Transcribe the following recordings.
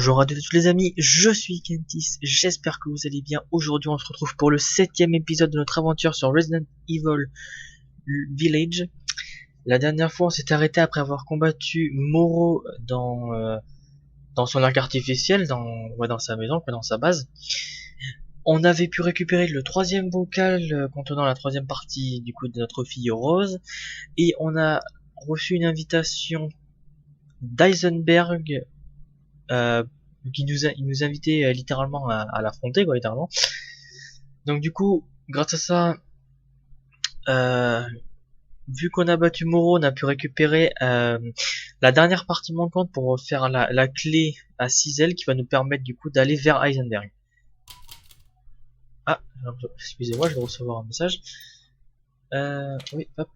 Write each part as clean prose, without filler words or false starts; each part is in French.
Bonjour à tous les amis, je suis Kentis, j'espère que vous allez bien. Aujourd'hui on se retrouve pour le 7ème épisode de notre aventure sur Resident Evil Village. La dernière fois on s'est arrêté après avoir combattu Moro dans son arc artificiel, dans sa maison, dans sa base. On avait pu récupérer le 3ème bocal contenant la 3ème partie du coup de notre fille Rose. Et on a reçu une invitation d'Eisenberg il nous invitait littéralement à l'affronter, quoi, littéralement. Donc du coup, grâce à ça, vu qu'on a battu Moro, on a pu récupérer la dernière partie manquante pour faire la clé à Cizel qui va nous permettre du coup d'aller vers Heisenberg. Ah, excusez-moi, je vais recevoir un message. Oui, hop.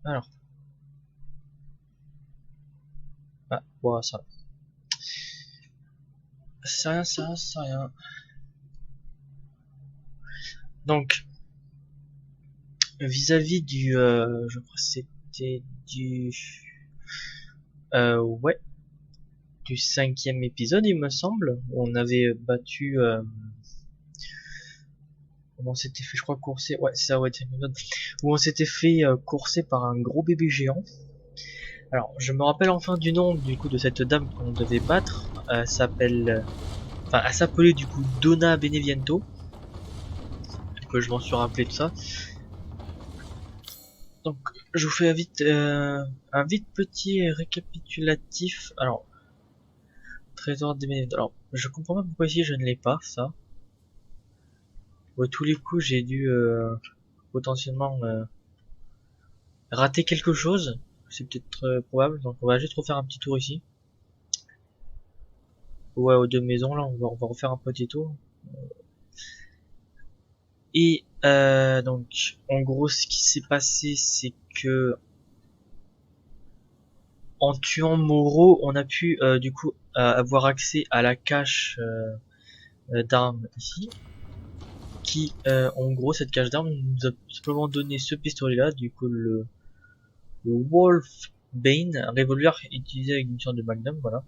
Alors. Ah, voilà, ça. C'est rien, c'est rien. Donc, vis-à-vis du, je crois que c'était du, ouais, du 5ème épisode, il me semble, où on avait battu, comment on s'était fait, je crois, courser, ouais, c'est ça, ouais, épisode, où on s'était fait courser par un gros bébé géant. Alors, je me rappelle enfin du nom, du coup, de cette dame qu'on devait battre. Elle s'appelait du coup Donna Beneviento. Que je m'en suis rappelé de ça. Donc, je vous fais un vite petit récapitulatif. Alors, trésor des Beneviento. Alors, je comprends pas pourquoi ici je ne l'ai pas, ça. À tous les coups, j'ai dû potentiellement rater quelque chose. C'est peut-être probable. Donc, on va juste refaire un petit tour ici. Ouais, aux deux maisons, là, on va refaire un petit tour. Et donc, en gros, ce qui s'est passé, c'est que en tuant Moro, on a pu du coup avoir accès à la cache d'armes ici. Qui, en gros, cette cache d'armes nous a simplement donné ce pistolet-là, du coup le Wolfbane, un revolver utilisé avec une munition de Magnum, voilà.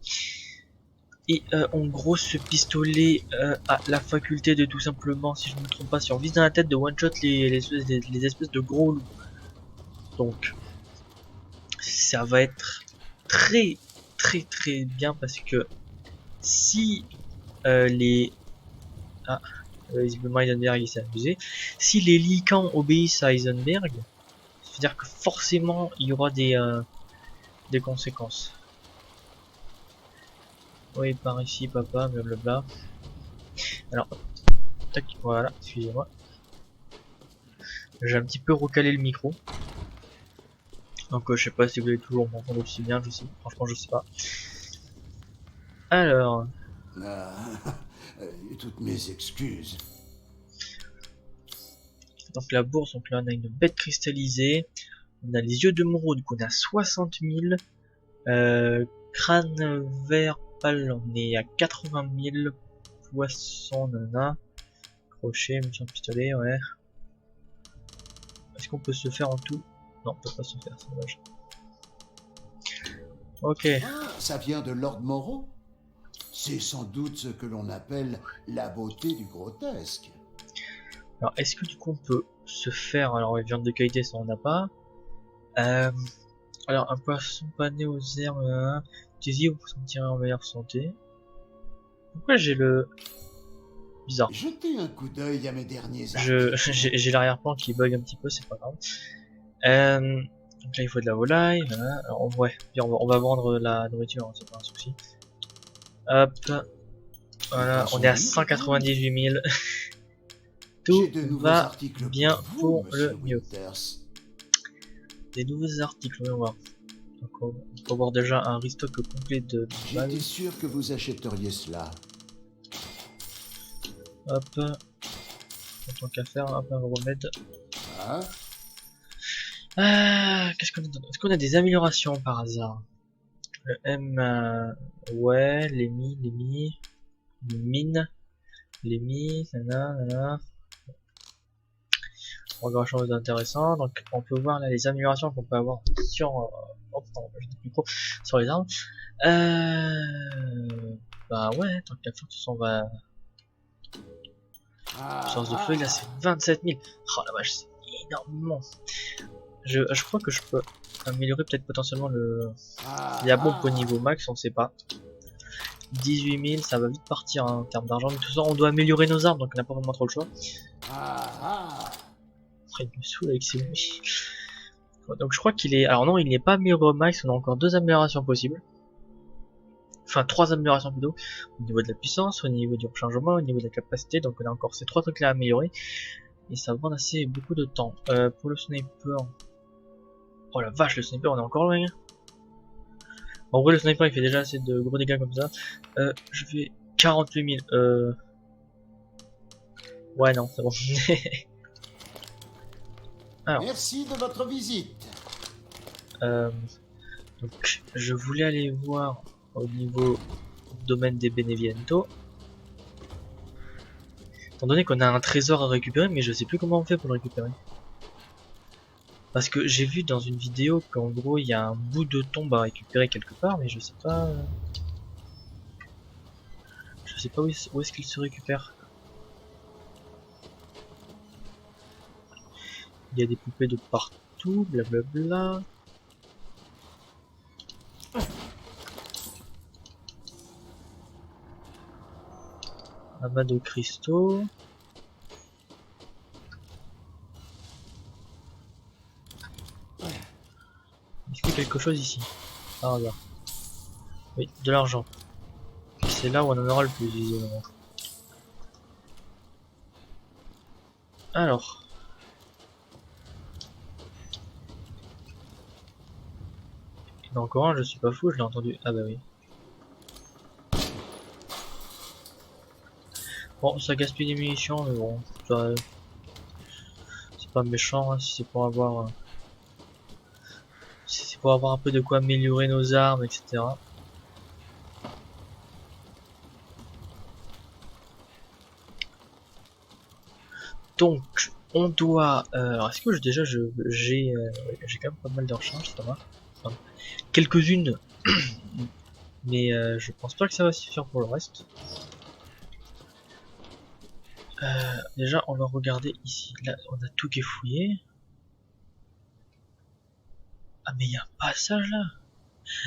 Et en gros, ce pistolet a la faculté de tout simplement, si je ne me trompe pas, si on vise dans la tête, de one-shot les espèces de gros loups. Donc, ça va être très bien parce que si les... Ah, visiblement Heisenberg il s'est amusé. Si les Lycans obéissent à Heisenberg, c'est-à-dire que forcément il y aura des conséquences. Oui, par ici, papa, blablabla. Alors, tac, voilà, excusez-moi. J'ai un petit peu recalé le micro. Donc, je sais pas si vous allez toujours m'entendre aussi bien, franchement, je sais pas. Alors. Toutes mes excuses. Donc, la bourse, donc là, on a une bête cristallisée. On a les yeux de Moro, du coup, on a 60 000. Crâne vert pâle, on est à 80 000. Poisson, nana. Crochet, munition de pistolet, ouais. Est-ce qu'on peut se faire en tout? Non, on peut pas se faire, c'est dommage. Ok. Ah, ça vient de Lord Moreau. C'est sans doute ce que l'on appelle la beauté du grotesque. Alors, est-ce que du coup on peut se faire... Alors, viande de qualité, ça on n'a pas. Alors, un poisson pané aux herbes, utilisé pour vous sentir en meilleure santé. Pourquoi j'ai le... Bizarre. Jetez un coup d'œil à mes derniers J'ai l'arrière-plan qui bug un petit peu, c'est pas grave. Donc là, il faut de la volaille, voilà. Alors, ouais, on va vendre la nourriture, hein, c'est pas un souci. Hop. Voilà, on est à 198 000. Tout va bien pour le mieux. Des nouveaux articles, on va voir. Donc on peut avoir déjà un restock complet de balles. J'étais sûr que vous achèteriez cela. Hop. En tant qu'à faire, hop, un remède. Qu'est-ce qu'on a d'autre? Est-ce qu'on a des améliorations par hasard? Le M, ouais, les mines, nana. Pas grand chose d'intéressant, donc on peut voir là les améliorations qu'on peut avoir sur Oh putain, j'ai des micros sur les armes. Bah ouais, tant qu'à faire, de toute façon, on va. Puissance de feu, là c'est 27 000. Oh la vache, c'est énormément. Je crois que je peux améliorer peut-être potentiellement le. La bombe au niveau max, on sait pas. 18 000, ça va vite partir hein, en termes d'argent, mais tout ça, on doit améliorer nos armes, donc on n'a pas vraiment trop le choix. Il me saoule avec ses bruits. Donc je crois qu'il est. Alors non, il n'est pas amélioré au max, on a encore 2 améliorations possibles. Enfin 3 améliorations plutôt. Au niveau de la puissance, au niveau du rechargement, au niveau de la capacité, donc on a encore ces 3 trucs là à améliorer. Et ça va prendre assez beaucoup de temps. Pour le sniper. Oh la vache, le sniper on est encore loin. En vrai le sniper il fait déjà assez de gros dégâts comme ça. Je fais 48 000. Ouais non, c'est bon. Alors, Merci de votre visite. donc je voulais aller voir au niveau domaine des Beneviento. Étant donné qu'on a un trésor à récupérer, mais je sais plus comment on fait pour le récupérer. Parce que j'ai vu dans une vidéo qu'en gros il y a un bout de tombe à récupérer quelque part, mais je sais pas. Je sais pas où est-ce qu'il se récupère. Il y a des poupées de partout, blablabla. Amas de cristaux. Est-ce qu'il y a quelque chose ici? Ah regarde. Oui, de l'argent. C'est là où on en aura le plus visiblement. Alors. Il y en a encore un, je suis pas fou, je l'ai entendu. Ah bah oui. Bon, ça gaspille des munitions, mais bon, c'est pas méchant hein, si c'est pour avoir, si c'est pour avoir un peu de quoi améliorer nos armes, etc. Donc, on doit. Alors, est-ce que déjà j'ai quand même pas mal de recharge, ça va. Enfin, quelques-unes, mais je pense pas que ça va suffire pour le reste. Déjà, on va regarder ici. Là, on a tout qui est fouillé. Ah, mais il y a un passage là.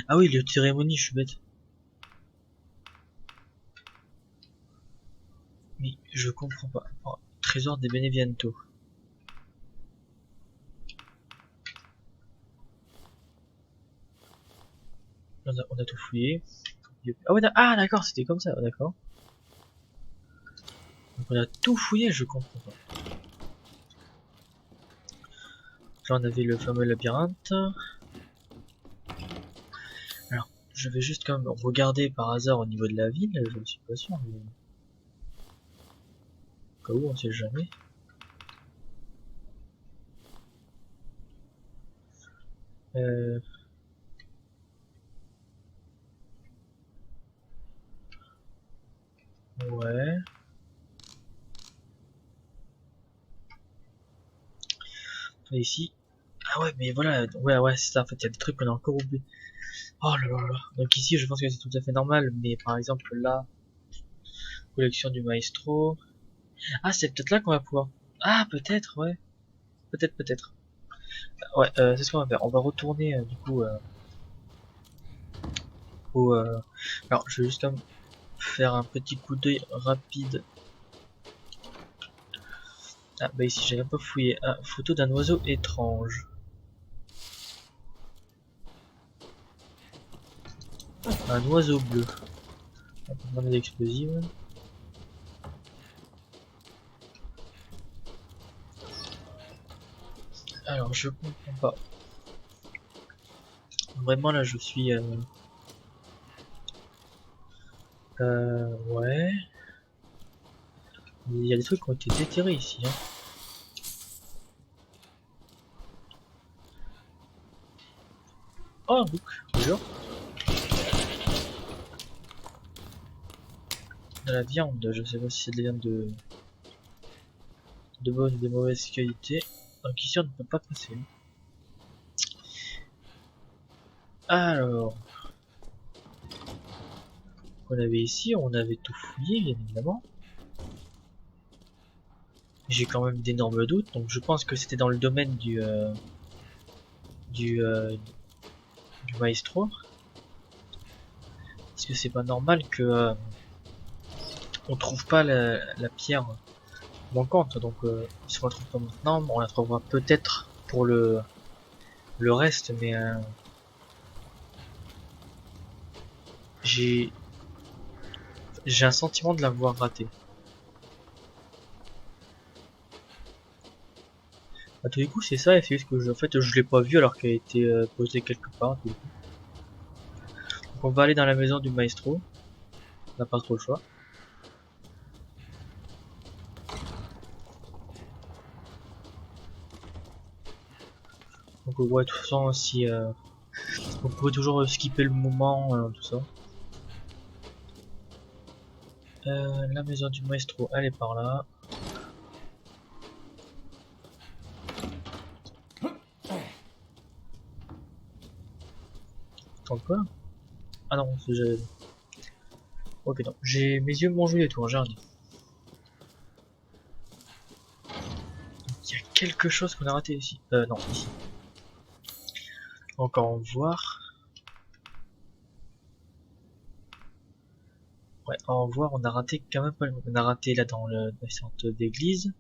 Ah oui, le cérémonie, je suis bête. Mais je comprends pas. Oh, trésor des Beneviento. On a tout fouillé. Ah ouais, ah d'accord, c'était comme ça, d'accord. Donc on a tout fouillé, je comprends pas. Là on avait le fameux labyrinthe. Alors, je vais juste quand même regarder par hasard au niveau de la ville, je ne suis pas sûr, mais... Au cas où, on sait jamais. Euh... Ouais. Et ici. Ah ouais, mais voilà, ouais, c'est ça, en fait, il y a des trucs qu'on a encore oublié. Oh là là là. Donc ici, je pense que c'est tout à fait normal, mais par exemple là, collection du maestro. Ah, c'est peut-être là qu'on va pouvoir... Ah, peut-être, ouais. Peut-être. Ouais, c'est ce qu'on va faire. On va retourner, du coup, au... Alors, je vais juste quand même faire un petit coup d'œil rapide. Ah, bah ici, j'ai même pas fouillé. Ah, photo d'un oiseau étrange. Un oiseau bleu. On peut demander d'explosives. Alors, je comprends pas. Vraiment, là, je suis... ouais. Il y a des trucs qui ont été déterrés ici. Hein. Oh, un bouc, bonjour. De la viande, je sais pas si c'est de la viande de bonne ou de mauvaise qualité. Donc ici, on ne peut pas passer. Alors, on avait ici, on avait tout fouillé, bien évidemment. J'ai quand même d'énormes doutes, donc je pense que c'était dans le domaine du, euh, du maestro. Parce que c'est pas normal que on trouve pas la pierre manquante. Donc si on la trouve pas maintenant, on la trouvera peut-être pour le reste, mais j'ai un sentiment de l'avoir raté. À tous les coups, c'est ça, et c'est juste que en fait, je l'ai pas vu alors qu'elle a été posée quelque part. Donc on va aller dans la maison du maestro. On n'a pas trop le choix. Donc ouais, de toute façon, si on pourrait toujours skipper le moment, tout ça. La maison du maestro, elle est par là. Attends quoi? Ah non, c'est déjà... Ok, non. J'ai mes yeux m'ont joué et tout, hein, j'ai rien dit. Il y a quelque chose qu'on a raté ici. Non, ici. Encore en voir. Ouais, en voir, on a raté quand même pas. On a raté là dans la sorte d'église.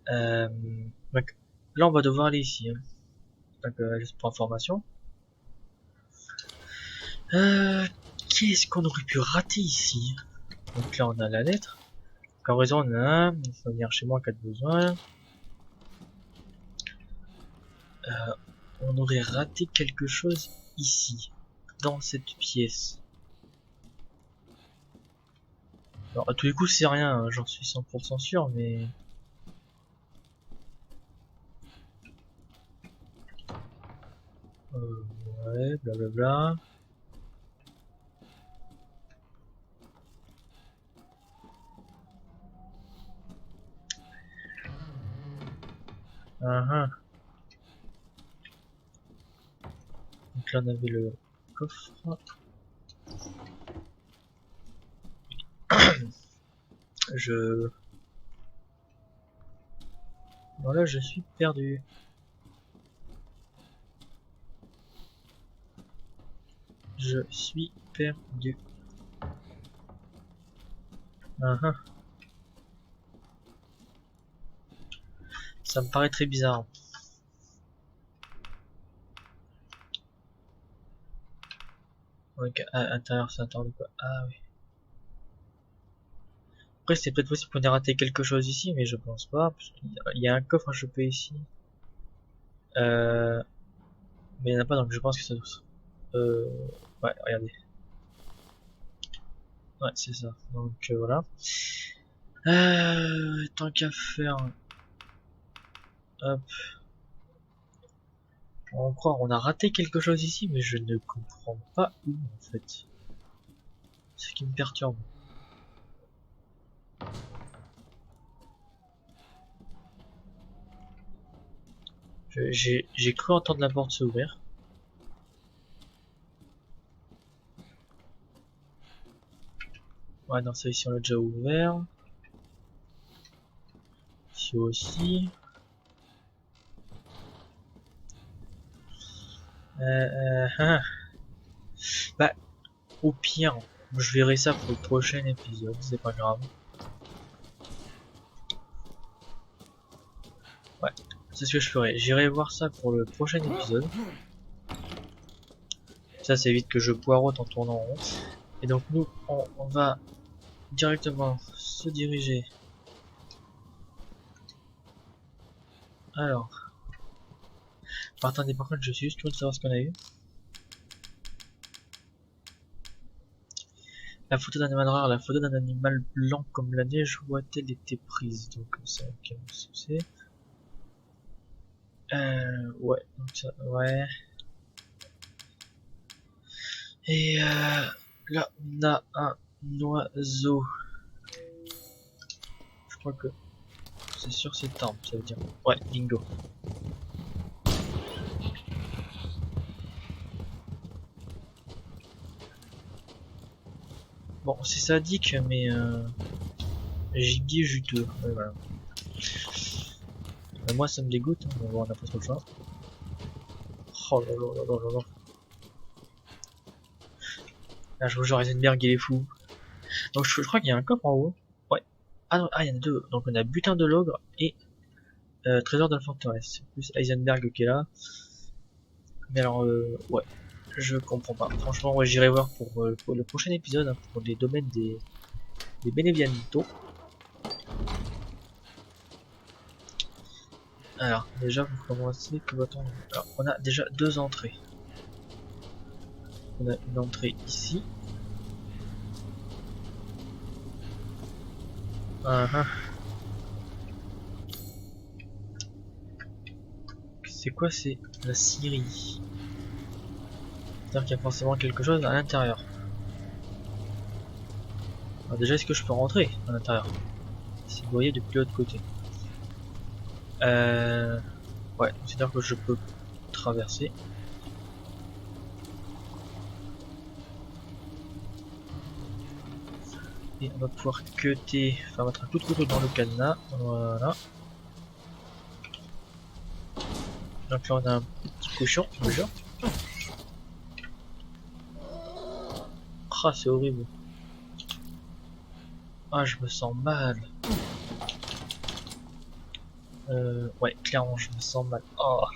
Donc, là, on va devoir aller ici. Hein. Donc, juste pour information. Qu'est-ce qu'on aurait pu rater ici? Donc là, on a la lettre. Comme raison, on a un. Il faut venir chez moi en cas de besoin. On aurait raté quelque chose ici, dans cette pièce. Alors, à tous les coups, c'est rien, hein, j'en suis 100% sûr, mais... Ouais, blablabla. Donc là, on avait le coffre. Je... Voilà, je suis perdu. Je suis perdu. Ça me paraît très bizarre. Ok, à l'intérieur, c'est intérieur de quoi? Ah oui. Après, c'est peut-être possible qu'on ait raté quelque chose ici, mais je pense pas. Parce qu'il y a un coffre à choper ici. Mais il n'y en a pas, donc je pense que ça doit... Ouais, regardez. Ouais, c'est ça. Donc voilà. Tant qu'à faire... Hop. On croit, on a raté quelque chose ici, mais je ne comprends pas où en fait. C'est ce qui me perturbe. J'ai cru entendre la porte s'ouvrir. Ouais, non, ça ici on l'a déjà ouvert. Ici aussi. Hein. Bah, au pire, je verrai ça pour le prochain épisode, c'est pas grave. Ouais, c'est ce que je ferai. J'irai voir ça pour le prochain épisode. Ça, c'est vite que je poireaute en tournant en rond. Et donc, nous, on va directement se diriger. Alors. Attendez, par contre, je suis juste curieux de savoir ce qu'on a eu. La photo d'un animal rare, la photo d'un animal blanc comme la neige, où a-t-elle été prise? Donc, ça, ok, c'est. Ouais, donc ça, ouais. Et là, on a un oiseau. Je crois que c'est sur cette arme, ça veut dire. Ouais, bingo. Bon, c'est sadique, mais gibier juteux. Ouais, voilà. Moi, ça me dégoûte, hein, mais bon, on n'a pas trop le choix. Oh là là là là là là. Là, je vous jure, Heisenberg, il est fou. Donc, je crois qu'il y a un coffre en haut. Ouais. Ah non, ah, il y en a deux. Donc, on a butin de l'ogre et trésor de la forteresse. Plus Heisenberg qui est là. Mais alors, ouais. Je comprends pas. Franchement, ouais, j'irai voir pour le prochain épisode, hein, pour les domaines des Beneviento. Alors, déjà, pour commencer, que va-t-on... Alors, on a déjà deux entrées. On a une entrée ici. C'est quoi? C'est la Syrie. C'est-à-dire qu'il y a forcément quelque chose à l'intérieur. Alors déjà, est-ce que je peux rentrer à l'intérieur? C'est verrouillé depuis l'autre côté. Ouais, c'est-à-dire que je peux traverser. Et on va pouvoir cutter, enfin mettre un coup de couteau dans le cadenas. Voilà. Donc là on a un petit cochon, je vous jure. Ah, c'est horrible. Ah, je me sens mal. Ouais, clairement, je me sens mal. Oh.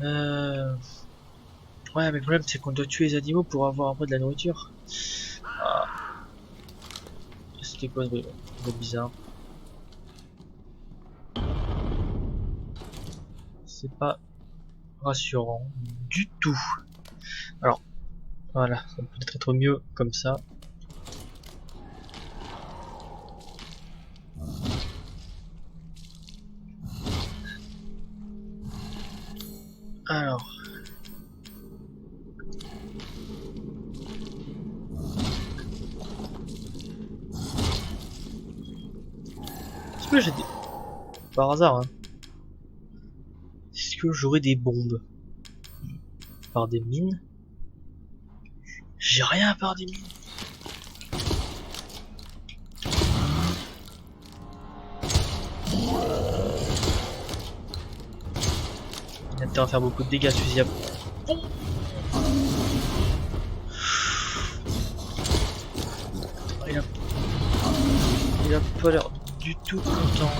Ouais, mais le problème c'est qu'on doit tuer les animaux pour avoir un peu de la nourriture. Ah. C'était quoi de bizarre? C'est pas rassurant du tout. Alors, voilà, ça peut peut-être être mieux comme ça. Alors. Est-ce que j'ai des... Par hasard, hein. Est-ce que j'aurais des bombes? Par des mines? J'ai rien à part des mines. Il a intérêt à faire beaucoup de dégâts, celui-ci. Il a pas l'air du tout content.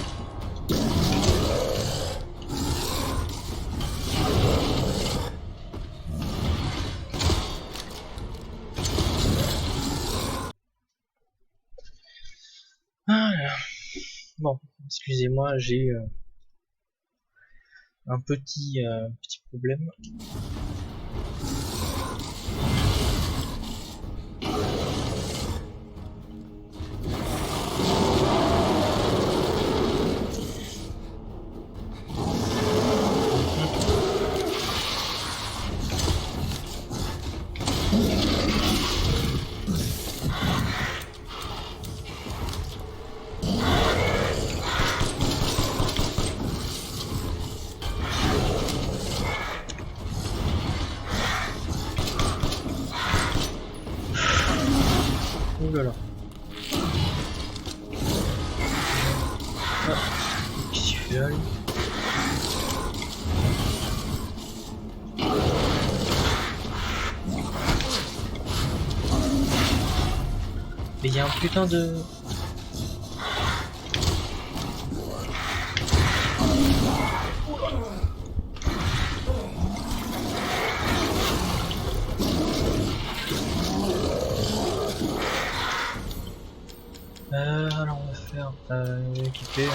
Voilà. Bon, excusez-moi, j'ai un petit problème. Ouh là là. Ah, qu'est-ce qu'il fait là, lui? Mais il y a un putain de... Alors on va faire équiper. Hein.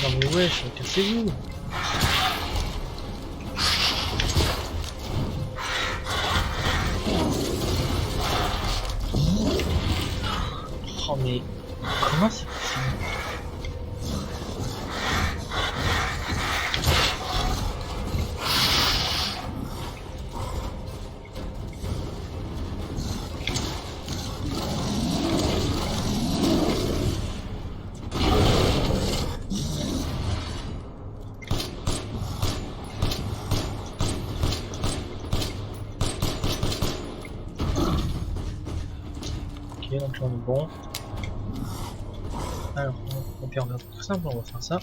Non mais wesh, cassez-vous. Oh mais comment c'est possible? Ok, donc là on est bon. Alors, ok, on va faire tout simple, on va faire ça.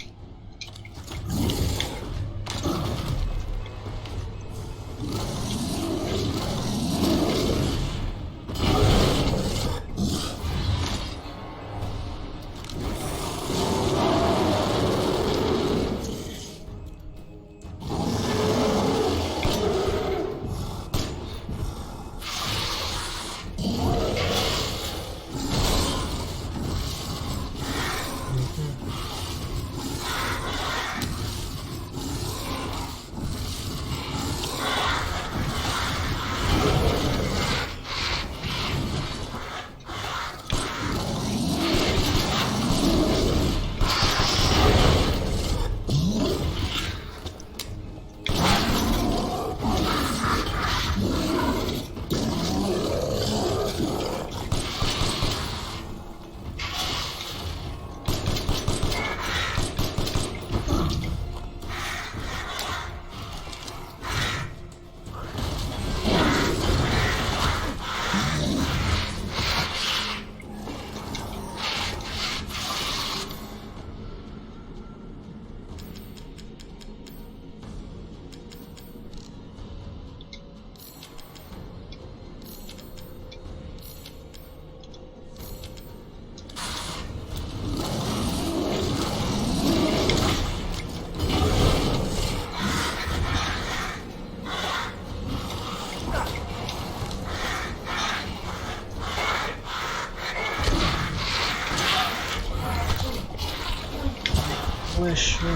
Wesh, ouais.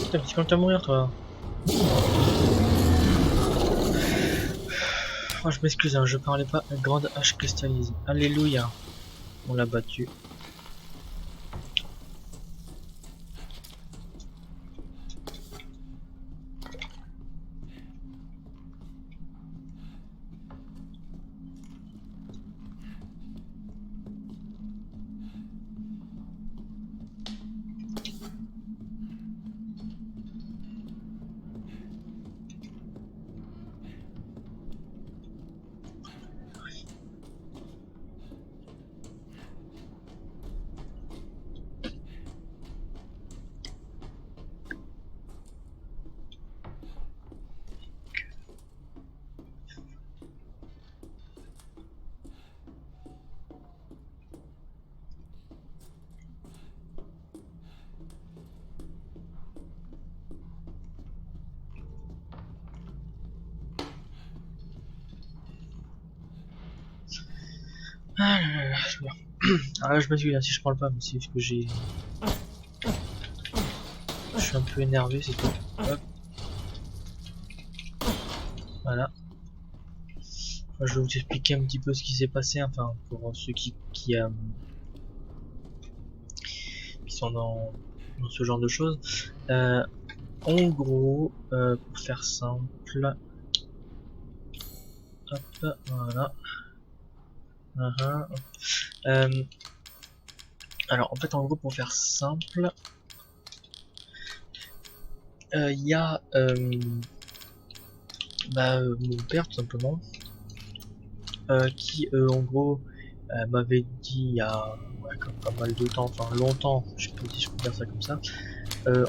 Putain, mais quand t'as mourir toi. Oh, je m'excuse, hein, je parlais pas. Une grande hache cristallisée. Alléluia. On l'a battu. Ah là là, je meurs. Ah là, je m'excuse là si je parle pas, mais c'est parce que j'ai. Je suis un peu énervé, c'est tout. Hop. Voilà. Enfin, je vais vous expliquer un petit peu ce qui s'est passé, enfin pour ceux qui sont dans ce genre de choses. En gros, pour faire simple, hop, voilà. Alors en fait, en gros, pour faire simple, il y a mon père tout simplement, qui en gros m'avait dit il y a quand même pas mal de temps, enfin longtemps, je sais pas si je peux dire ça comme ça.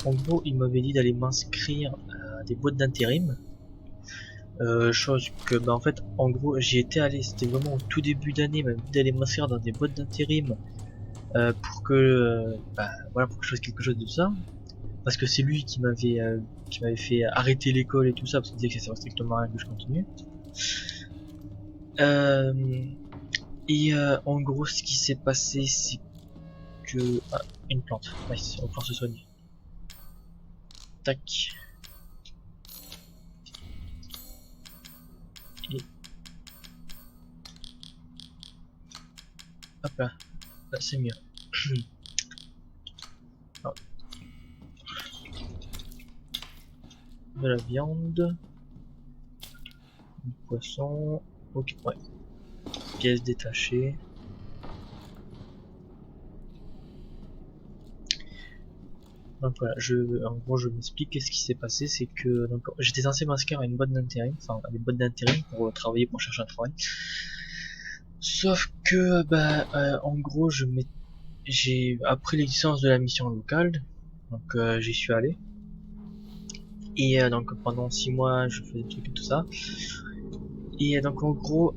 En gros, il m'avait dit d'aller m'inscrire à des boîtes d'intérim Chose que bah en fait en gros j'y étais allé, c'était vraiment au tout début d'année, même d'aller m'inscrire dans des boîtes d'intérim pour que bah voilà, pour que je fasse quelque chose de ça, parce que c'est lui qui m'avait fait arrêter l'école et tout ça parce qu'il disait que ça servait strictement à rien que je continue. En gros ce qui s'est passé c'est que une plante, nice, on va pouvoir se soigner. Tac. Et hop là, là c'est mieux. Ah. De la viande, du poisson, ok, ouais, pièces détachées. Donc voilà, en gros je m'explique qu'est-ce qui s'est passé, c'est que donc j'étais censé m'inscrire à une boîte d'intérim, enfin à des boîtes d'intérim pour travailler, pour chercher un travail. Sauf que bah en gros j'ai après l'existence de la mission locale, donc j'y suis allé. Et donc pendant 6 mois je faisais des trucs et tout ça. Et donc en gros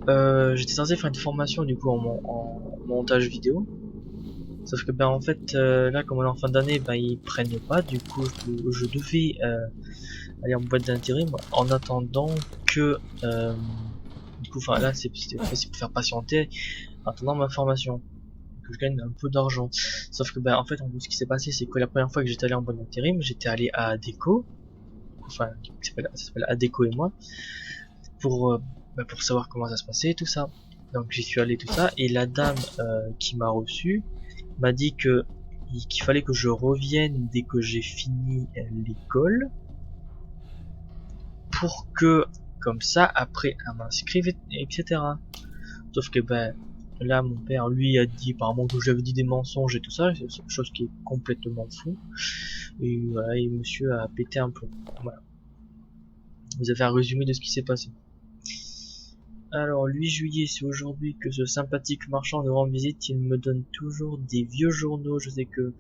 j'étais censé faire une formation du coup en montage vidéo. Sauf que ben en fait là comme on est en fin d'année, ben ils prennent pas, du coup je devais aller en boîte d'intérim en attendant que du coup enfin là c'est pour faire patienter en attendant ma formation, que je gagne un peu d'argent. Sauf que ben en fait en gros ce qui s'est passé c'est que la première fois que j'étais allé en boîte d'intérim, j'étais allé à Adecco, enfin ça s'appelle Adecco et moi, pour savoir comment ça se passait tout ça. Donc j'y suis allé tout ça et la dame qui m'a reçu m'a dit qu'il fallait que je revienne dès que j'ai fini l'école pour que comme ça après elle m'inscrive etc. Sauf que ben là mon père lui a dit apparemment que j'avais dit des mensonges et tout ça, c'est une chose qui est complètement fou, et voilà, et monsieur a pété un plomb. Voilà, vous avez un résumé de ce qui s'est passé. Alors, 8 juillet, c'est aujourd'hui que ce sympathique marchand nous rend visite. Il me donne toujours des vieux journaux. Je sais que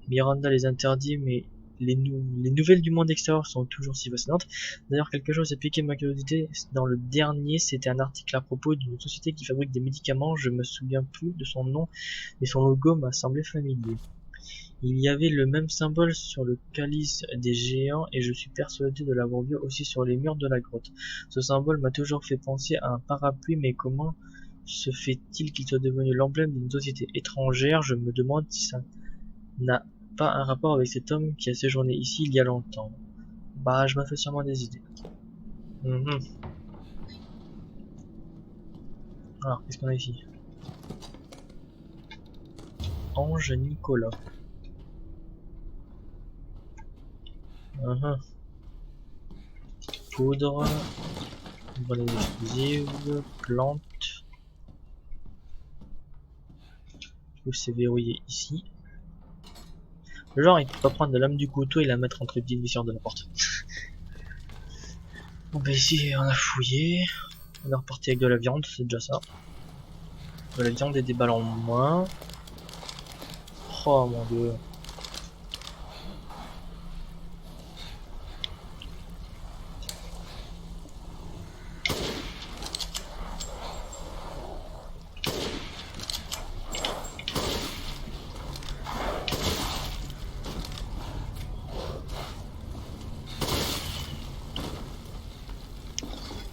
Miranda les interdit, mais les nouvelles du monde extérieur sont toujours si fascinantes. D'ailleurs, quelque chose a piqué ma curiosité. Dans le dernier, c'était un article à propos d'une société qui fabrique des médicaments. Je me souviens plus de son nom, mais son logo m'a semblé familier. Il y avait le même symbole sur le calice des géants et je suis persuadé de l'avoir vu aussi sur les murs de la grotte. Ce symbole m'a toujours fait penser à un parapluie, mais comment se fait-il qu'il soit devenu l'emblème d'une société étrangère? Je me demande si ça n'a pas un rapport avec cet homme qui a séjourné ici il y a longtemps. Bah, je me fais sûrement des idées. Alors, qu'est-ce qu'on a ici? Ange Nicolas. Poudre, brûlée explosive, plante. Du coup, c'est verrouillé ici. Le genre, il peut pas prendre de lame du couteau et la mettre entre les petites vissures de la porte. Bon, bah ici, on a fouillé. On est reparti avec de la viande, c'est déjà ça. De la viande et des balles en moins. Oh mon dieu.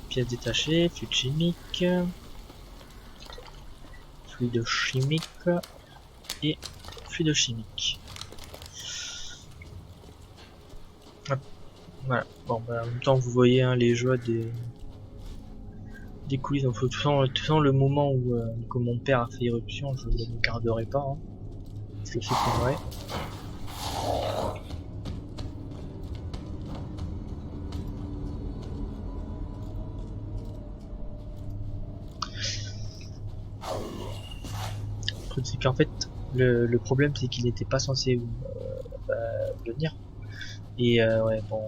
Pièces détachées, fluide chimique, fluide chimique et fluide chimique. Hop. Voilà. Bon, bah, en même temps, vous voyez hein, les joies des coulisses. Donc, de toute façon, le moment où que mon père a fait éruption, je ne le garderai pas. Hein. Je le supprimerai. C'est qu'en fait le problème c'est qu'il n'était pas censé venir et ouais bon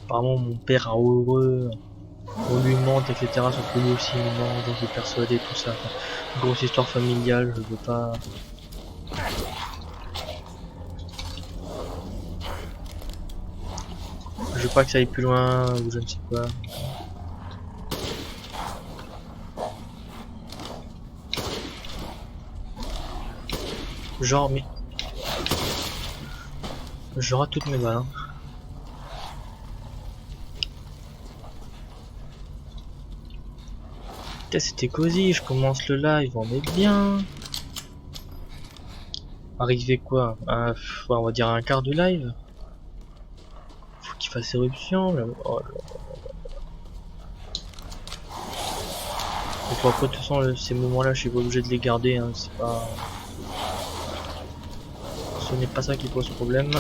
apparemment mon père a heureux on lui mente etc, sauf que lui aussi il ment, donc il est persuadé tout ça, enfin, grosse histoire familiale, je veux pas que ça aille plus loin ou je ne sais quoi. Genre, mais... Je rate toutes mes balles, hein. Putain, c'était cosy, je commence le live, on est bien. Arrivé quoi? On va dire un quart de live. Faut qu'il fasse éruption. Là. Oh là. Donc après, de toute façon, ces moments-là, je suis pas obligé de les garder. Hein. C'est pas... Ce n'est pas ça qui pose problème.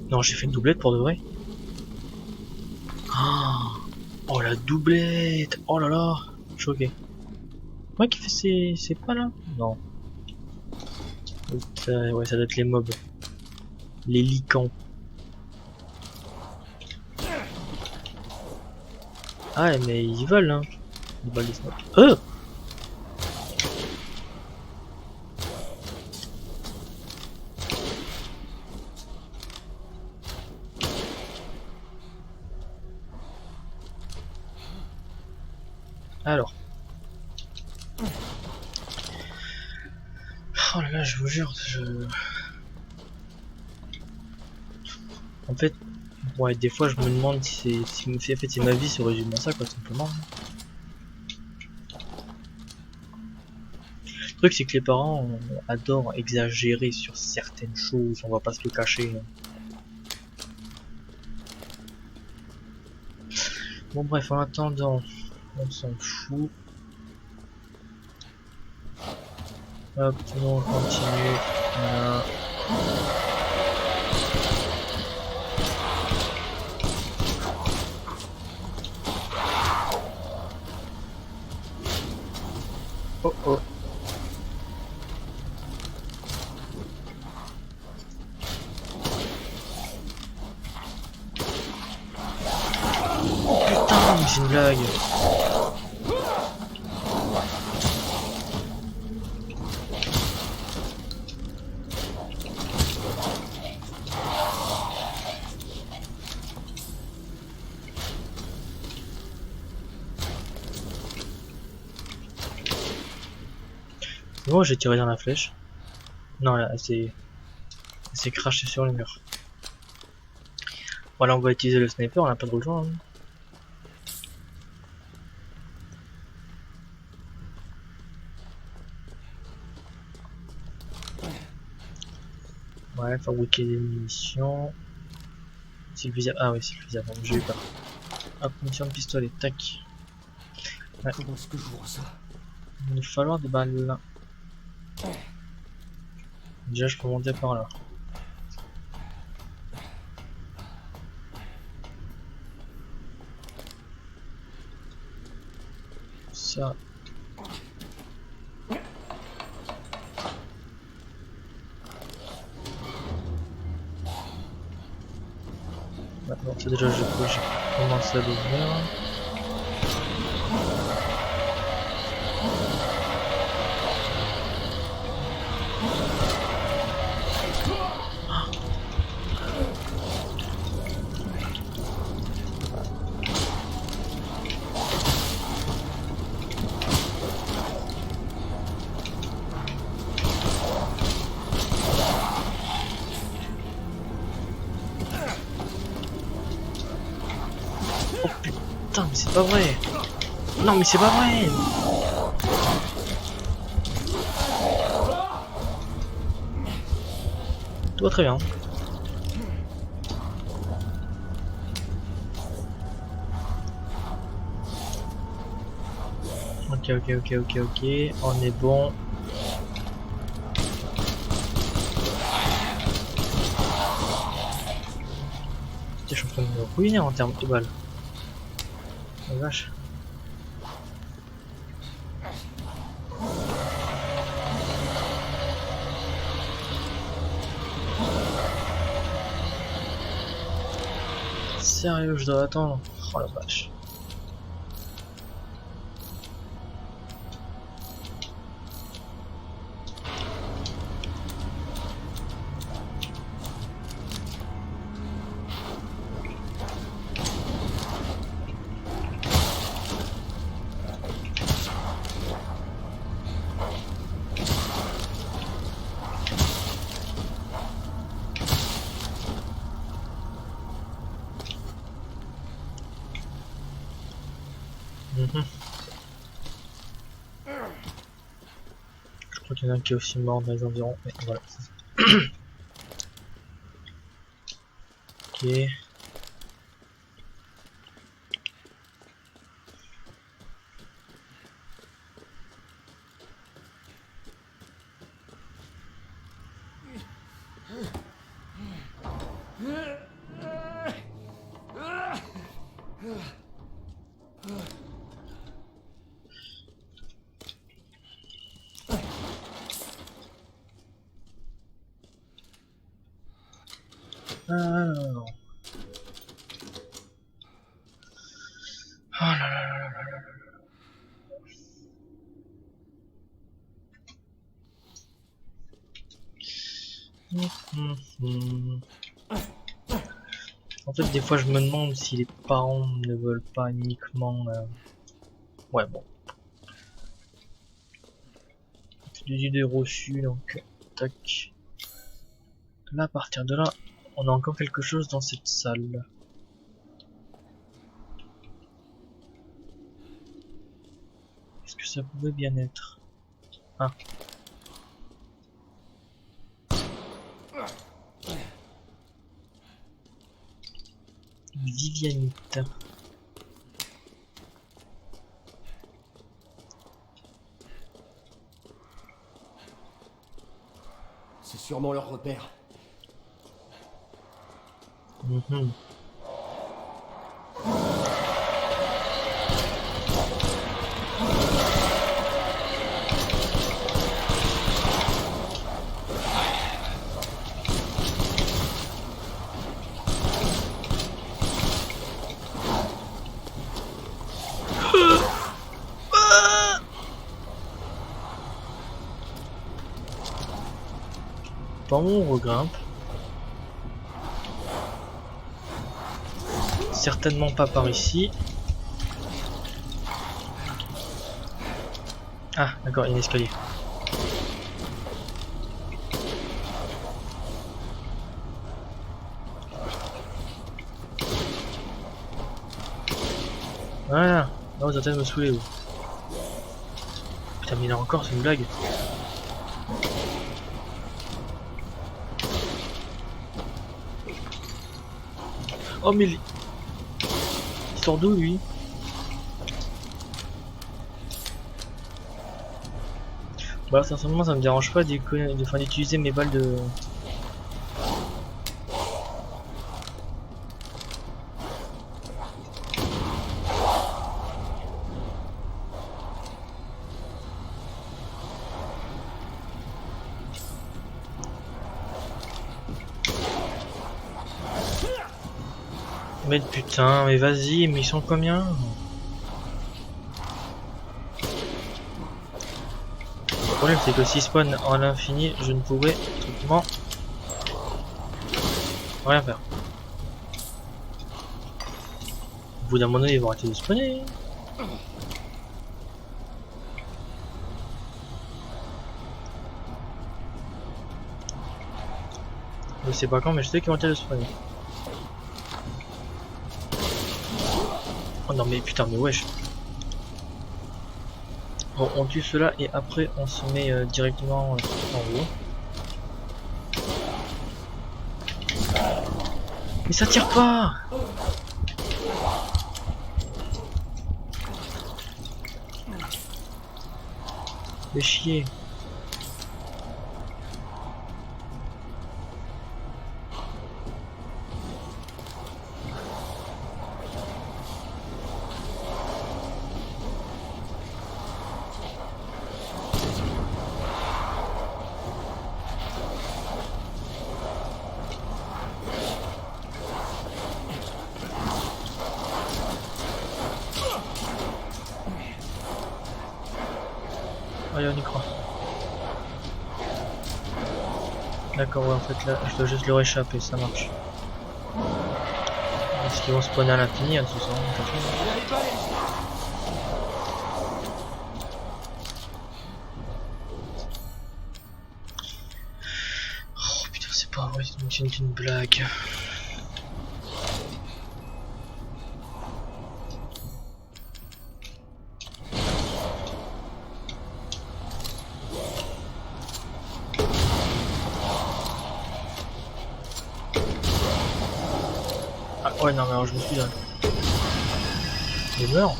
Non, j'ai fait une doublette pour de vrai. Oh la doublette. Oh là là. Choqué. Moi qui fait ces pas là? Non. Ouais, ça doit être les mobs. Les licans. Ah mais ils volent hein. Ils volent les snipes. Alors. Oh là là, je vous jure, En fait, ouais, des fois je me demande si c'est ma vie se résume à ça quoi, simplement. Le truc c'est que les parents adorent exagérer sur certaines choses, on va pas se le cacher. Bon bref, en attendant, on s'en fout. Hop, on continue. Voilà. Oh oh. Putain, mais c'est une blague. Bon, j'ai tiré dans la flèche. Non, là, c'est craché sur le mur. Voilà, on va utiliser le sniper, on a pas de rejoint. Hein. Ouais, fabriquer des munitions. C'est le visage. Ah oui, c'est le visage, j'ai eu peur. Hop, munition de pistolet, tac. Ouais. Comment est-ce que je vois ça? Il va falloir des balles là. Déjà, je peux monter par là. Ça. Maintenant, c'est déjà, je peux commencer à l'ouvrir. Oh putain, mais c'est pas vrai! Non, mais c'est pas vrai! Tout va très bien. Ok, on est bon. Je suis en train de me ruiner en termes de balles. Oh vache. Sérieux, je dois attendre. Oh la vache. crois qu'il y en a un qui est aussi mort dans les environs. Mais voilà, c'est ça. Ok. Alors. Oh là là là là là là. En fait, des fois, je me demande si les parents ne veulent pas uniquement. Ouais, bon. Des idées reçues, donc. Tac. Là, à partir de là, on a encore quelque chose dans cette salle. Qu'est-ce que ça pouvait bien être? Ah. Vivianite. C'est sûrement leur repère. Mhm. Bon, on regrimpe. Certainement pas par ici. Ah, d'accord, il y a un escalier. Voilà. Là, vous êtes en train de me saouler, vous. Putain, mais là encore, c'est une blague. Oh, mais il sort d'où, lui? Bah, sincèrement, ça me dérange pas d'utiliser mes balles de... Mais putain, mais vas-y, mais ils sont combien? Le problème, c'est que si spawn en l'infini, je ne pourrais strictement rien faire. Au bout d'un moment, ils vont arrêter de spawner. Je sais pas quand, mais je sais qu'ils vont arrêter de spawner. Oh non, mais putain, mais wesh. Bon, on tue cela et après on se met directement en haut. Mais ça tire pas! Fais chier. Allez, on y croit. D'accord, ouais, en fait là, je dois juste leur échapper, ça marche. Est-ce qu'ils vont spawner à l'infini, hein, tout ça? Oh putain, c'est pas vrai, c'est une blague. Ouais, non, mais alors je me suis là. Il meurt.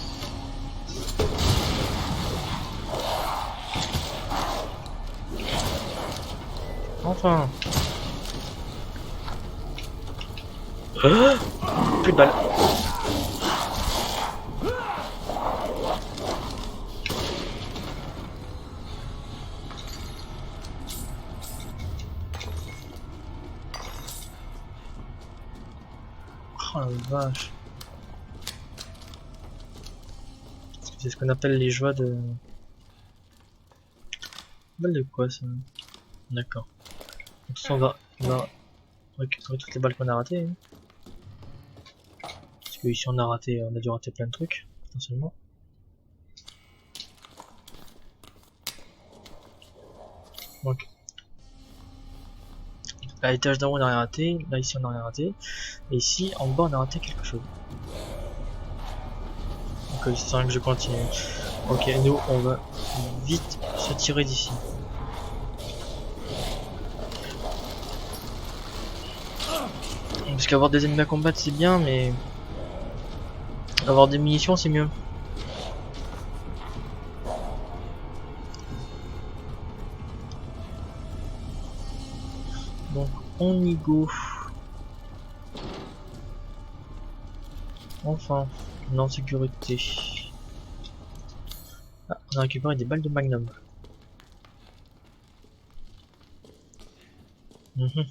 Enfin. Plus de balles. Oh la vache. C'est ce qu'on appelle les joies de... Balle de quoi ça? D'accord. De toute façon on va récupérer toutes les balles qu'on a ratées. Hein. Parce que ici on a dû rater plein de trucs, potentiellement. Donc à l'étage d'en haut on a rien raté, là ici on a rien raté, et ici en bas on a raté quelque chose. Donc il sert que je continue. Ok, nous on va vite se tirer d'ici. Parce qu'avoir des ennemis à combattre c'est bien, mais avoir des munitions c'est mieux. Donc on y go. Enfin, on est en sécurité. Ah, on a récupéré des balles de magnum. Mhm.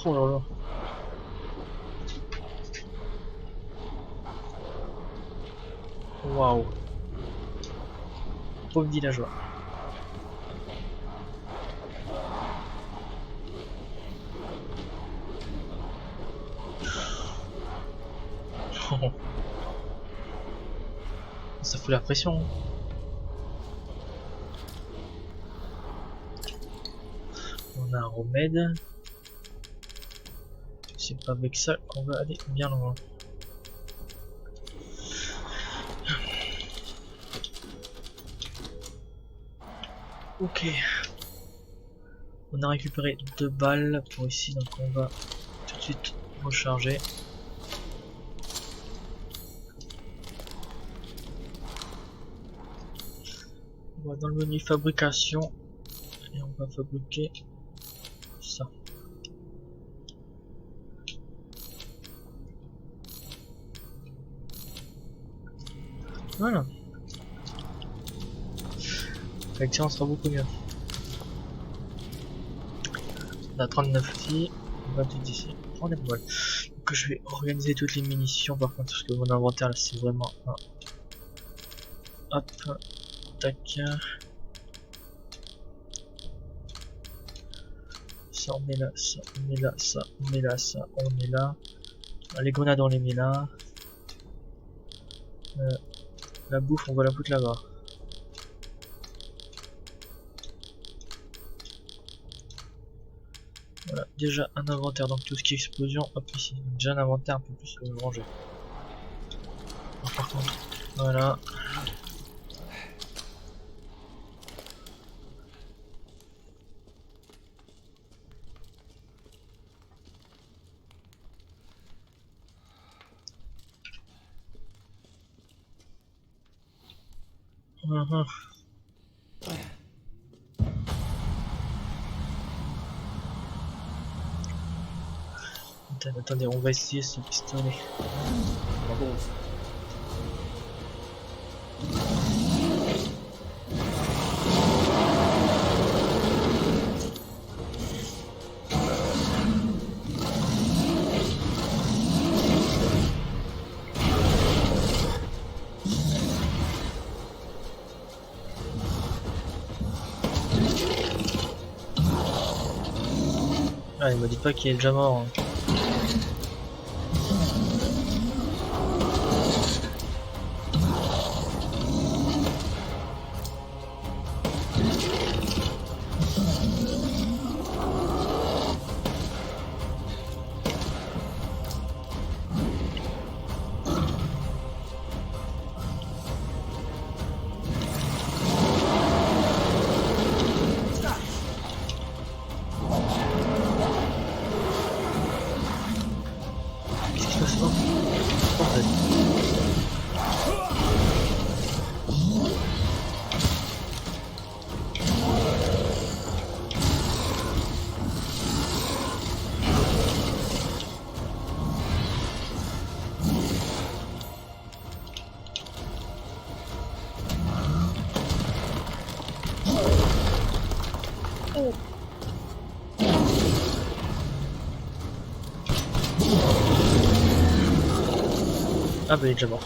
Oh là là. Waouh. Pauvre villageois. Ça fout la pression. On a un remède. C'est pas avec ça qu'on va aller bien loin. Ok. On a récupéré 2 balles pour ici, donc on va tout de suite recharger. On va dans le menu fabrication et on va fabriquer ça. Voilà. Avec ça on sera beaucoup mieux. On a 39 ici, 28 ici. On est pas mal. Donc je vais organiser toutes les munitions par contre parce que mon inventaire là c'est vraiment un... Hop, tac. Ça on met là, ça on met là, ça on met là, ça on met là. Les grenades on les met là. La bouffe on va la foutre là-bas. Voilà, déjà un inventaire, donc tout ce qui est explosion, hop ici. Déjà un inventaire un peu plus rangé. Alors, par contre, voilà. Attendez, on va essayer ce pistolet. Pas bon, ça. Allez, me dites pas qu'il est déjà mort. Hein. Qu'est-ce qui se passe là? Bordel. Ah bah il est déjà mort.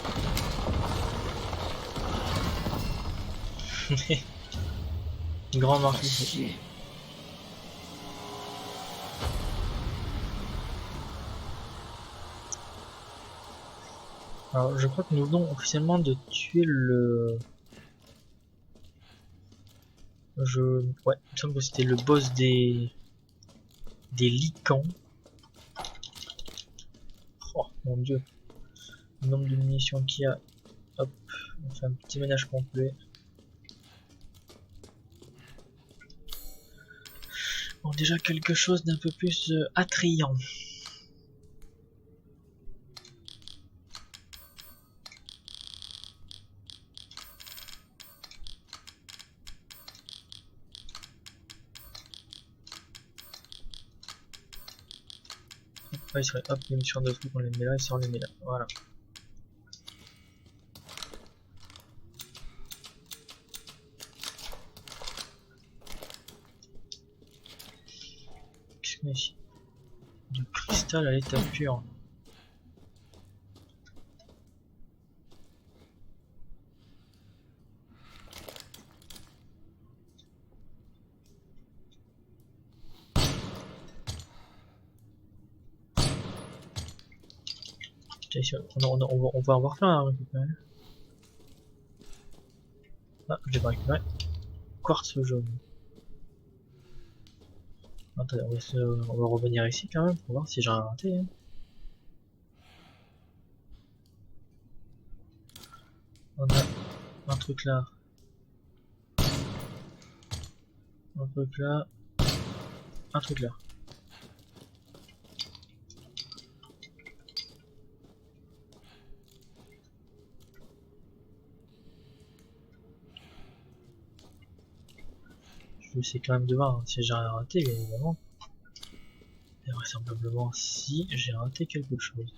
Grand marquis. Alors je crois que nous venons officiellement de tuer le... Ouais, il me semble que c'était le boss des lycans. Oh mon dieu. Le nombre de munitions qu'il y a. Hop, on fait un petit ménage complet. Bon, déjà quelque chose d'un peu plus attrayant. Ouais, il serait hop, munitions de fou, on les met là, et ça on les met là. Voilà. Qu'est-ce qu'on a ici? Du cristal à l'état pur. On va avoir plein à récupérer. Ah, je l'ai pas récupéré. Quartz jaune. Attendez, on va revenir ici quand même pour voir si j'ai rien raté. Hein. On a un truc là. Un truc là. Un truc là. Je vais essayer quand même de voir hein, si j'ai rien raté, bien évidemment. Et vraisemblablement si j'ai raté quelque chose.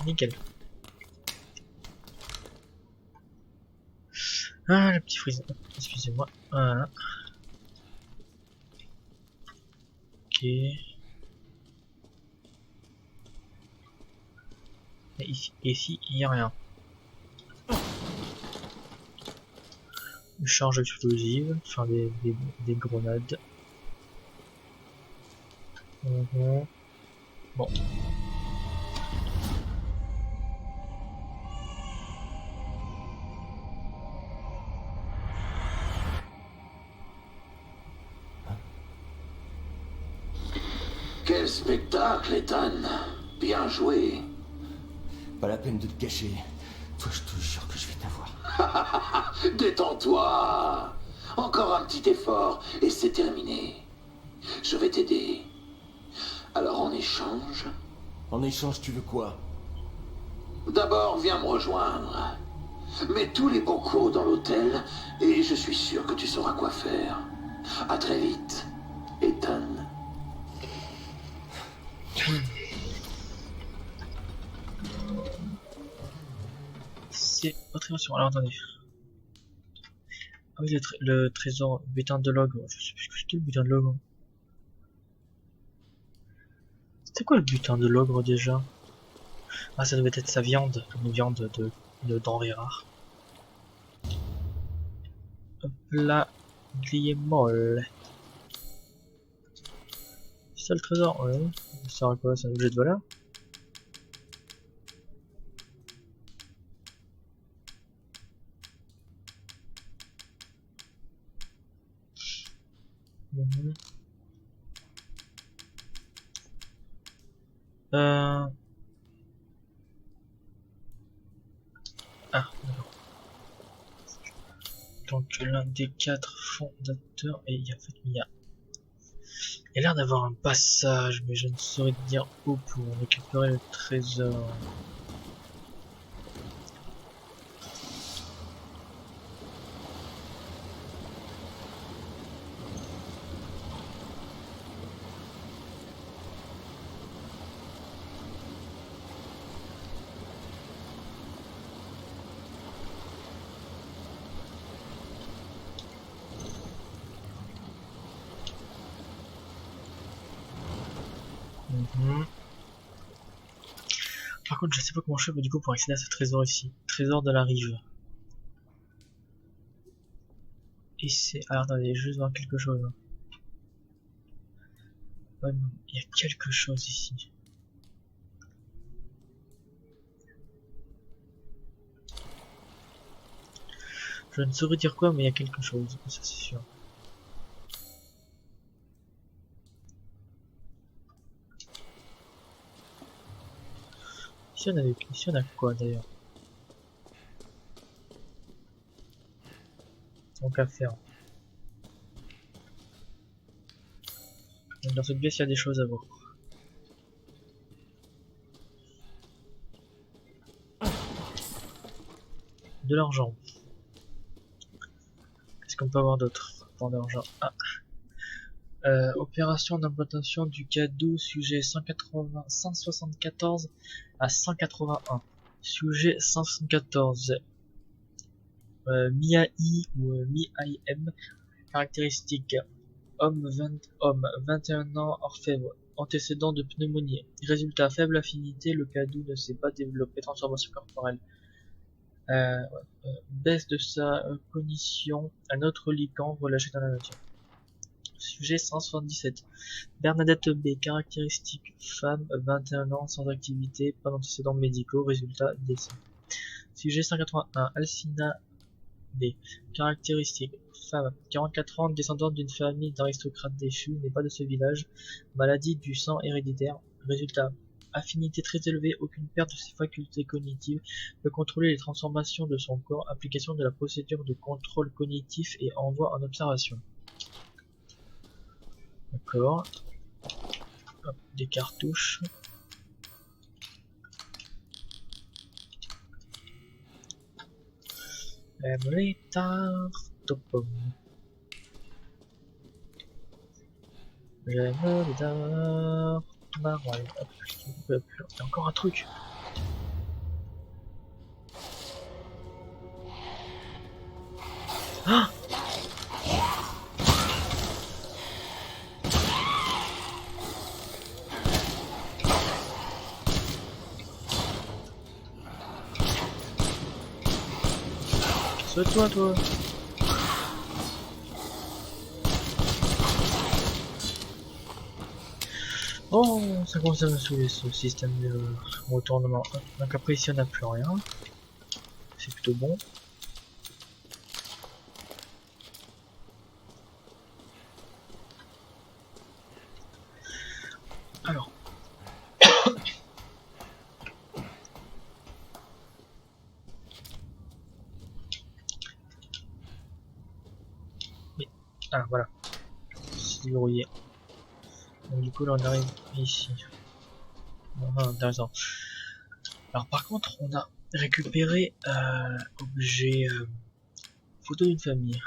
Nickel. Ah, le petit freeze. Excusez-moi. Voilà. Ok. Et ici, il n'y a rien. Une charge explosive, enfin des grenades. Bon. Quel spectacle, Ethan. Bien joué. Pas la peine de te cacher. Toi, je te jure que je vais t'avoir. Détends-toi. Encore un petit effort et c'est terminé. Je vais t'aider. Alors en échange, En échange, tu veux quoi? d'abord viens me rejoindre. Mets tous les bocaux dans l'hôtel et je suis sûr que tu sauras quoi faire. À très vite, Ethan. C'est autre émotion. Alors attendez. Ah oui, le trésor, butin de log. Je sais plus ce que c'était le butin de log. C'était C'est quoi le butin de l'ogre déjà? Ah, ça devait être sa viande, une viande de denrées rares. Hop là, grillé molle. C'est ça le trésor? Ouais. Ça sert à quoi? C'est un objet de valeur? Mhm. Euh... Ah, d'accord. Donc l'un des 4 fondateurs, et en fait il y a l'air d'avoir un passage, mais je ne saurais te dire où pour récupérer le trésor. Mhm. Par contre, je sais pas comment je fais du coup pour accéder à ce trésor ici. Trésor de la rive. Et c'est... Alors attendez, je vais juste voir quelque chose. Ouais, non, il y a quelque chose ici. Je ne saurais dire quoi, mais il y a quelque chose, ça c'est sûr. Ici on a quoi d'ailleurs? Donc à faire. Donc, dans cette pièce, il y a des choses à voir. De l'argent. Qu'est-ce qu'on peut avoir d'autre pour l'argent? Ah. Opération d'implantation du cadeau, sujet 180, 174 à 181. Sujet 174. MIAI ou MIAM. Caractéristiques. Homme, 21 ans, orfèvre. Antécédent de pneumonie. Résultat, faible affinité, le cadeau ne s'est pas développé. Transformation corporelle. Baisse de sa cognition, un autre liquant relâché dans la nature. Sujet 177. Bernadette B. Caractéristiques. Femme, 21 ans, sans activité, pas d'antécédents médicaux, résultat, décès. Sujet 181. Alcina B. Caractéristiques. Femme, 44 ans, descendante d'une famille d'aristocrates déchus, n'est pas de ce village. Maladie du sang héréditaire. Résultat. Affinité très élevée, aucune perte de ses facultés cognitives, peut contrôler les transformations de son corps, application de la procédure de contrôle cognitif et envoi en observation. D'accord. Hop, des cartouches. Les tartes aux pommes. J'aime les dards maroilles. Hop, il y a encore un truc. Ah, c'est toi. Oh, ça commence à me saouler ce système de retournement. Donc après ici on n'a plus rien. C'est plutôt bon. Alors. Mais... Ah voilà. C'est verrouillé. Donc du coup là on arrive ici. Ah, intéressant. Alors par contre on a récupéré objet photo d'une famille.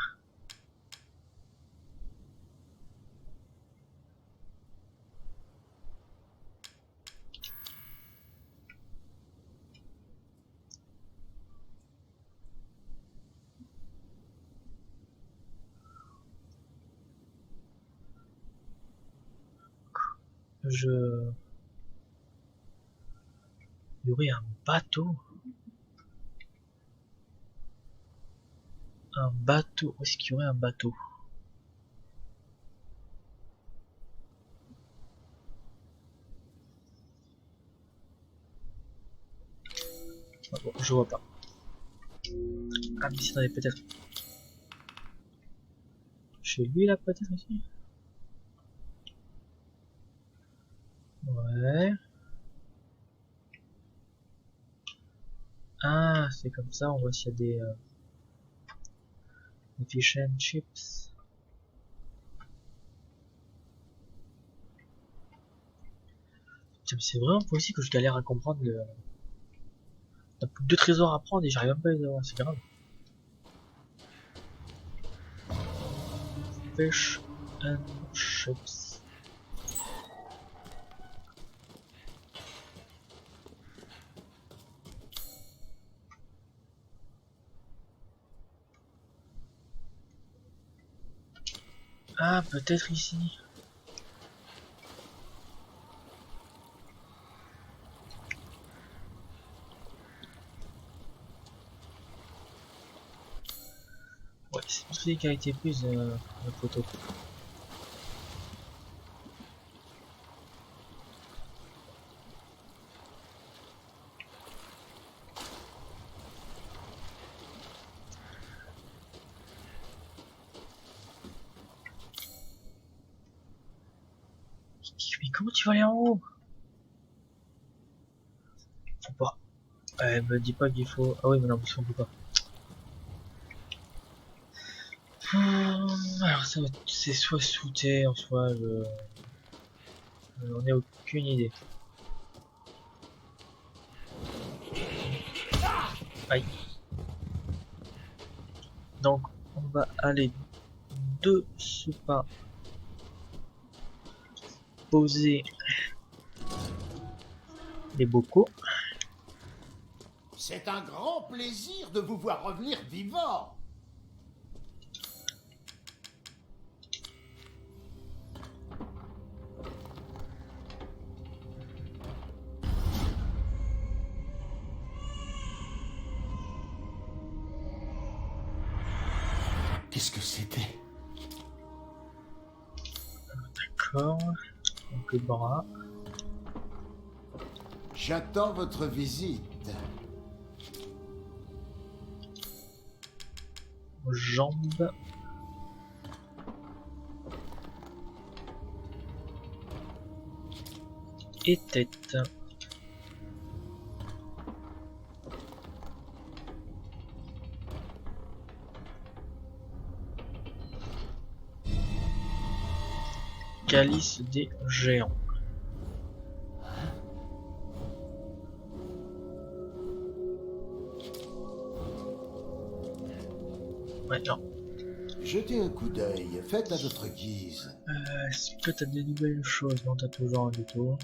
Je aurait un bateau. Un bateau. Où est-ce qu'il y aurait un bateau? Ah bon, je vois pas. Ah mais c'est peut-être. Chez lui là peut-être ici. Ouais. Ah c'est comme ça, on voit s'il y a des fish and chips. Tiens, mais c'est vraiment possible que je galère à comprendre le. T'as plus que 2 trésors à prendre et j'arrive même pas à les avoir, c'est grave. Fish and chips. Ah, peut-être ici. Ouais, c'est pour celui qui a été prise la photo. Mais comment tu vas aller en haut? Faut pas. Me dis pas qu'il faut. Ah oui, mais non, parce qu'on peut pas. Alors ça, c'est soit sous terre, soit on n'a aucune idée. Aïe. Donc, on va aller de ce pas poser les bocaux. C'est un grand plaisir de vous voir revenir vivant. Qu'est-ce que c'était? D'accord. Donc le bras. J'attends votre visite. Jambes. Et tête. Calice des géants. Ouais, non. Jetez un coup d'œil, faites à votre guise. Est-ce que t'as des nouvelles choses? Non, t'as toujours rien du tout.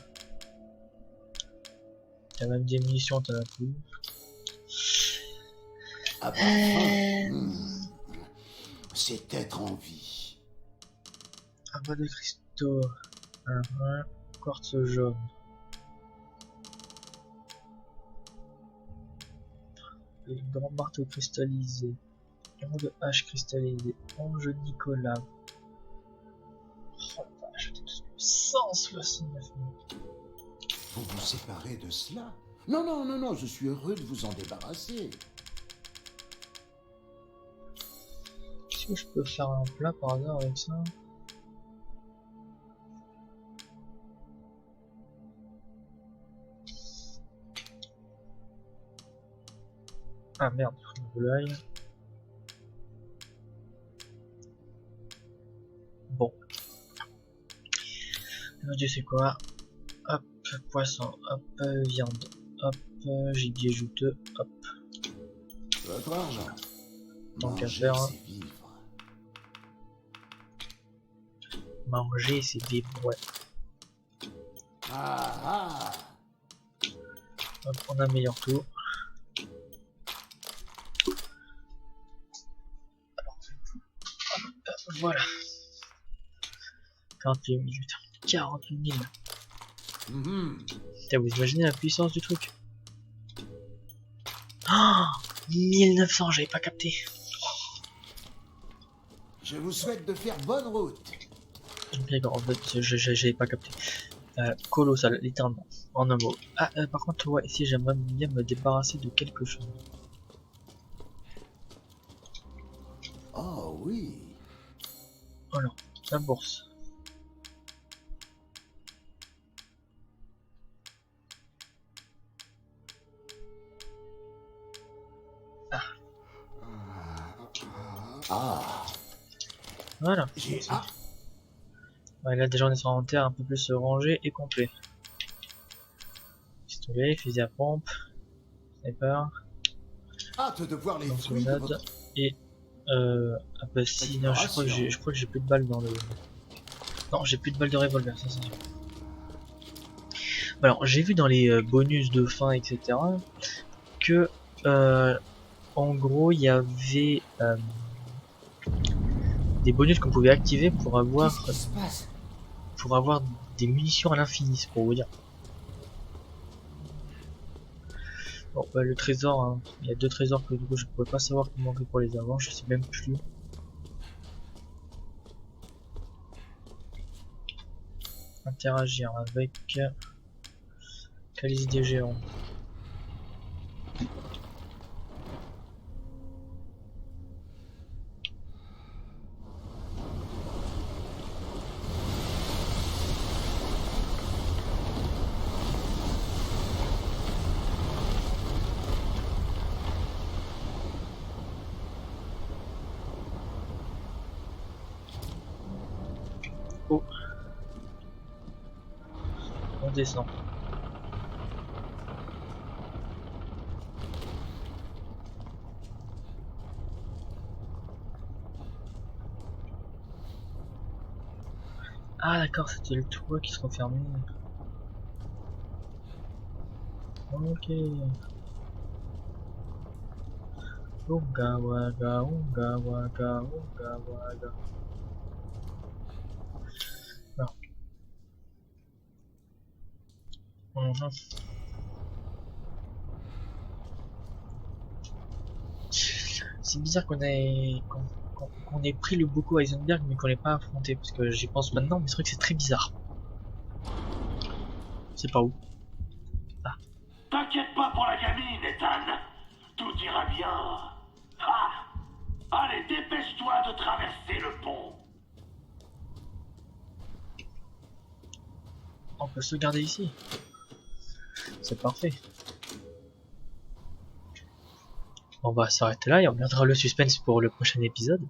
T'as même des munitions, t'en as plus. Avoir faim, c'est être en vie. Un bas de cristaux. Un quartz jaune. Le grand marteau cristallisé. Héros de hache cristallisé. Ange Nicolas. Oh la vache, j'ai tout 169 minutes. Vous vous séparez de cela? Non, non, non, non, je suis heureux de vous en débarrasser. Est-ce que je peux faire un plat par hasard avec ça? Ah merde, je l'œil. Bon. Mon dieu, c'est quoi? Hop, poisson, hop, viande, hop, gibier juteux, hop. Votre argent. Tant qu'à Manger, faire. c'est vivre. Manger, c'est vivre, ouais. Ah ah. Hop, on améliore tout. Voilà. 48 minutes. 48 000. Mhm. Putain, vous imaginez la puissance du truc? Oh, 1900, j'avais pas capté. Je vous souhaite de faire bonne route. D'accord, en fait, j'avais pas capté. Colossal, littéralement, en un mot. Ah, par contre, ouais, si j'aimerais bien me débarrasser de quelque chose. Oh oui. Voilà, la bourse. Ah, Voilà. j'ai... Merci. Ah, Ouais, là, déjà, on est sur un inventaire un peu plus rangé et complet. Pistolet, fusil à pompe, sniper, hâte de voir les fruits de lance-grenade votre et ah bah si, non, je crois que j'ai plus de balles dans le... Non, j'ai plus de balles de revolver, ça c'est sûr. Bah, alors, j'ai vu dans les bonus de fin, etc. que en gros, il y avait des bonus qu'on pouvait activer Qu'est-ce qui se passe? pour avoir des munitions à l'infini, c'est pour vous dire. Bon, bah, le trésor, hein, il y a 2 trésors que du coup je pourrais pas savoir comment on fait pour les avoir, je sais même plus. Interagir avec calice des géants. Oh, on descend. Ah d'accord, c'était le toit qui se refermait. Ok. Unga waga, unga waga, unga waga. Alors. Mhm. C'est bizarre qu'on ait pris le Boko Heisenberg mais qu'on l'ait pas affronté parce que j'y pense maintenant mais c'est vrai que c'est très bizarre. C'est pas où. Ah, T'inquiète pas pour la gamine, Ethan. Tout ira bien. Ah! Allez, dépêche-toi de traverser le pont. on peut se garder ici. C'est parfait. On va s'arrêter là et on regardera le suspense pour le prochain épisode.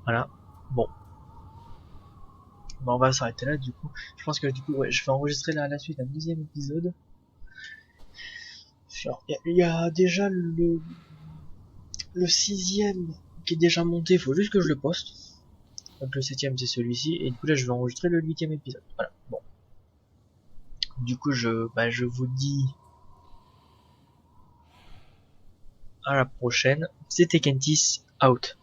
Voilà. Bon. Bah, on va s'arrêter là du coup. Je pense que du coup ouais, je vais enregistrer là à la suite un deuxième épisode. Il y a déjà le 6ème qui est déjà monté, il faut juste que je le poste. Donc le 7ème c'est celui-ci et du coup là je vais enregistrer le 8ème épisode. Voilà. Bon. Du coup je vous dis à la prochaine. C'était Kentis out.